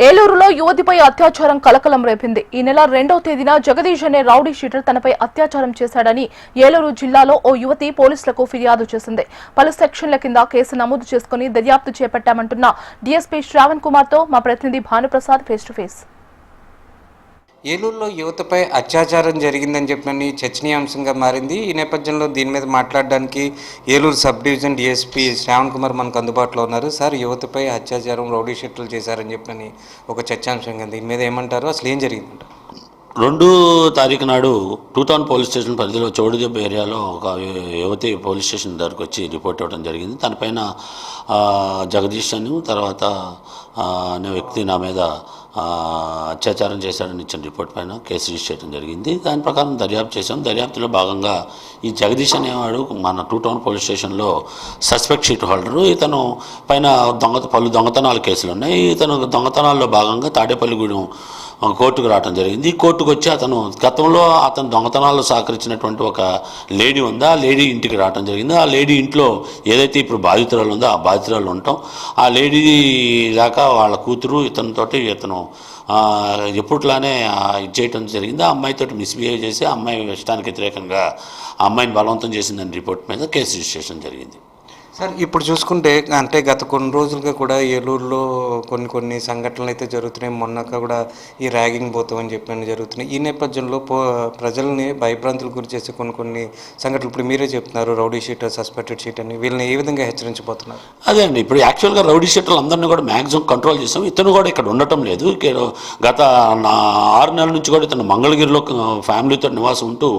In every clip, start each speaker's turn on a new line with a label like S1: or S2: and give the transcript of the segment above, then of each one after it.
S1: ఏలూరులో యువతిపై అత్యాచారం కలకలం రేపింది. ఈ నెల 2వ తేదీన జగదీష్ అనే రౌడీ షీటర్ తనపై అత్యాచారం చేశాడని ఏలూరు జిల్లాలో ఓ యువతి పోలీసులకు ఫిర్యాదు చేసింది. పలు సెక్షన్ల కింద కేసు నమోదు చేసుకుని దర్యాప్తు చేపట్టామంటున్న డీఎస్పీ శ్రావణ్ కుమార్ తో మా ప్రతినిధి భానుప్రసాద్ ఫేస్ టు ఫేస్.
S2: ఏలూరులో యువతపై అత్యాచారం జరిగిందని చెప్పని చర్చనీయాంశంగా మారింది. ఈ నేపథ్యంలో దీని మీద మాట్లాడడానికి Eluru sub division DSP Shravan Kumar మనకు అందుబాటులో ఉన్నారు. సార్, యువతపై అత్యాచారం రౌడీ షీట్లు చేశారని చెప్పని ఒక చర్చాంశంగా దీని మీద ఏమంటారు, అసలు ఏం జరిగిందంట?
S3: 2వ తారీఖు నాడు 2000 పోలీస్ స్టేషన్ పరిధిలో చౌడుదెబ్బ ఏరియాలో ఒక యువతి పోలీస్ స్టేషన్ దగ్గరకు వచ్చి రిపోర్ట్ ఇవ్వడం జరిగింది. తనపైన జగదీష్ అని తర్వాత అనే వ్యక్తి నా మీద అత్యాచారం చేశాడని ఇచ్చిన రిపోర్ట్ పైన కేసు రిజిస్టర్ చేయడం జరిగింది. దాని ప్రకారం దర్యాప్తు చేశాం. దర్యాప్తులో భాగంగా ఈ జగదీష్ అనేవాడు మన 2000 పోలీస్ స్టేషన్లో సస్పెక్ట్ షీట్ హోల్డరు. ఇతను పైన పలు దొంగతనాల కేసులు ఉన్నాయి. ఇతను దొంగతనాల్లో భాగంగా తాడేపల్లిగూడెం కోర్టుకు రావడం జరిగింది. కోర్టుకు వచ్చి అతను గతంలో అతను దొంగతనాల్లో సహకరించినటువంటి ఒక లేడీ ఉంది, ఆ లేడీ ఇంటికి రావడం జరిగింది. ఆ లేడీ ఇంట్లో ఏదైతే ఇప్పుడు బాధితురాలు ఉందో ఆ బాధితురాలు ఉండటం, ఆ లేడీ దాకా వాళ్ళ కూతురు ఇతను ఎప్పట్లానే ఇది చేయటం జరిగింది. ఆ అమ్మాయితో మిస్బిహేవ్ చేసి ఆ అమ్మాయి ఇష్టానికి వ్యతిరేకంగా ఆ అమ్మాయిని బలవంతం చేసిందని రిపోర్ట్ మీద కేసు రిజిస్ట్రేషన్ జరిగింది.
S2: సార్, ఇప్పుడు చూసుకుంటే అంటే గత కొన్ని రోజులుగా కూడా ఏలూరులో కొన్ని సంఘటనలు అయితే జరుగుతున్నాయి. మొన్నక కూడా ఈ ర్యాగింగ్ పోతామని చెప్పని జరుగుతున్నాయి. ఈ నేపథ్యంలో ప్రజల్ని భయభ్రాంతులు గురి చేసే కొన్ని సంఘటనలు ఇప్పుడు మీరే చెప్తున్నారు, రౌడీ షీటర్, సస్పెక్టెడ్ షీట్ అని. వీళ్ళని ఏ విధంగా హెచ్చరించబోతున్నారు?
S3: అదే అండి, ఇప్పుడు యాక్చువల్గా రౌడీ షీటర్లు అందరినీ కూడా మ్యాక్సిమం కంట్రోల్ చేసాం. ఇతను కూడా ఇక్కడ ఉండటం లేదు. గత 6 నెలల నుంచి కూడా ఇతను మంగళగిరిలో ఫ్యామిలీతో నివాసం ఉంటూ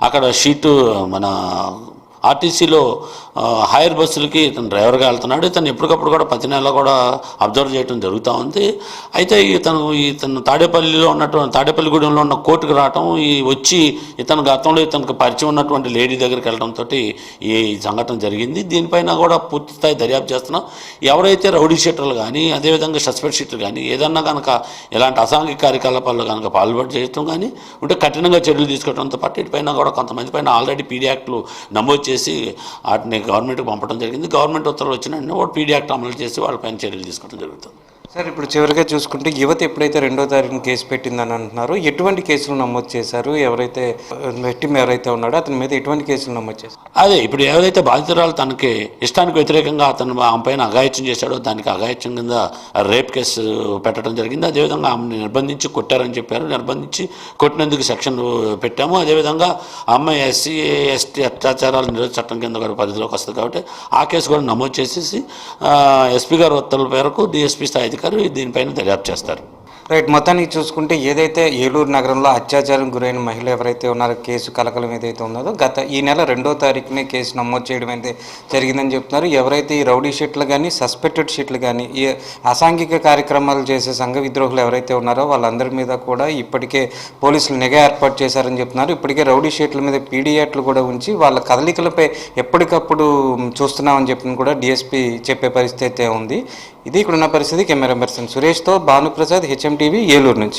S3: అక్కడ షీటు మన ఆర్టీసీలో హైర్ బస్సులకి ఇతను డ్రైవర్గా వెళ్తున్నాడు. ఇతను ఎప్పటికప్పుడు కూడా ప్రతి నెల కూడా అబ్జర్వ్ చేయడం జరుగుతూ ఉంది. అయితే ఇతను తాడేపల్లిగూడెంలో ఉన్న కోర్టుకు రావటం, వచ్చి ఇతను గతంలో ఇతనికి పరిచయం ఉన్నటువంటి లేడీ దగ్గరికి వెళ్ళడంతో ఈ సంఘటన జరిగింది. దీనిపైన కూడా పూర్తి స్థాయి దర్యాప్తు చేస్తున్నాం. ఎవరైతే రౌడీ షీటర్లు కానీ అదేవిధంగా సస్పెక్ట్ షీటర్లు కానీ ఏదన్నా కనుక ఇలాంటి అసాంఘిక కార్యకలాపాల్లో కనుక పాల్పడి చేయడం కానీ ఉంటే కఠినంగా చర్యలు తీసుకోవడంతో పాటు ఇటుపైన కూడా కొంతమంది పైన ఆల్రెడీ పీడీ యాక్ట్లు నమోదు చేసి వాటిని గవర్నమెంట్కి పంపడం జరిగింది. గవర్నమెంట్ ఉత్తర్వులు వచ్చిన వాడు పీడీ యాక్ట్ అమలు చేసి వాళ్ళపైన చర్యలు తీసుకోవడం జరుగుతుంది.
S2: సార్, ఇప్పుడు చివరిగా చూసుకుంటే యువత ఎప్పుడైతే 2వ తారీఖున కేసు పెట్టిందని అంటున్నారు, ఎటువంటి కేసులు నమోదు చేశారు? ఎవరైతే వ్యక్తి ఎవరైతే ఉన్నాడో అతని మీద ఎటువంటి కేసులు నమోదు చేశారు?
S3: అదే ఇప్పుడు ఎవరైతే బాధితురాలు తనకి ఇష్టానికి వ్యతిరేకంగా అతను ఆమె పైన అఘాయిత్యం చేశాడో దానికి అఘాయిత్యం కింద రేప్ కేసు పెట్టడం జరిగింది. అదేవిధంగా ఆమెను నిర్బంధించి కొట్టారని చెప్పారు. నిర్బంధించి కొట్టినందుకు సెక్షన్ పెట్టాము. అదేవిధంగా అమ్మాయి SC ST అత్యాచారాల నిరోధక చట్టం కింద కూడా పరిధిలోకి వస్తుంది కాబట్టి ఆ కేసు కూడా నమోదు చేసేసి SP గారి ఉత్తర్వుల మేరకు DSP స్థాయి అధికారులు దీనిపైన దర్యాప్తు చేస్తారు.
S2: రైట్, మొత్తానికి చూసుకుంటే ఏదైతే ఏలూరు నగరంలో అత్యాచారం గురైన మహిళ ఎవరైతే ఉన్నారో కేసు కలకలం ఏదైతే ఉన్నదో ఈ నెల 2వ తారీఖునే కేసు నమోదు చేయడం అయితే జరిగిందని చెప్తున్నారు. ఎవరైతే ఈ రౌడీ షీట్లు కానీ సస్పెక్టెడ్ షీట్లు కానీ ఈ అసాంఘిక కార్యక్రమాలు చేసే సంఘ విద్రోహులు ఎవరైతే ఉన్నారో వాళ్ళందరి మీద కూడా ఇప్పటికే పోలీసులు నిఘా ఏర్పాటు చేశారని చెప్తున్నారు. ఇప్పటికే రౌడీ షీట్ల మీద పీడీ యాక్ట్లు కూడా ఉంచి వాళ్ళ కదలికలపై ఎప్పటికప్పుడు చూస్తున్నామని చెప్పి కూడా డిఎస్పీ చెప్పే పరిస్థితి అయితే ఉంది. ఇది ఇక్కడున్న పరిస్థితి. కెమెరా పర్సన్ సురేష్తో భానుప్రసాద్, HM TV, ఏలూరు నుంచి.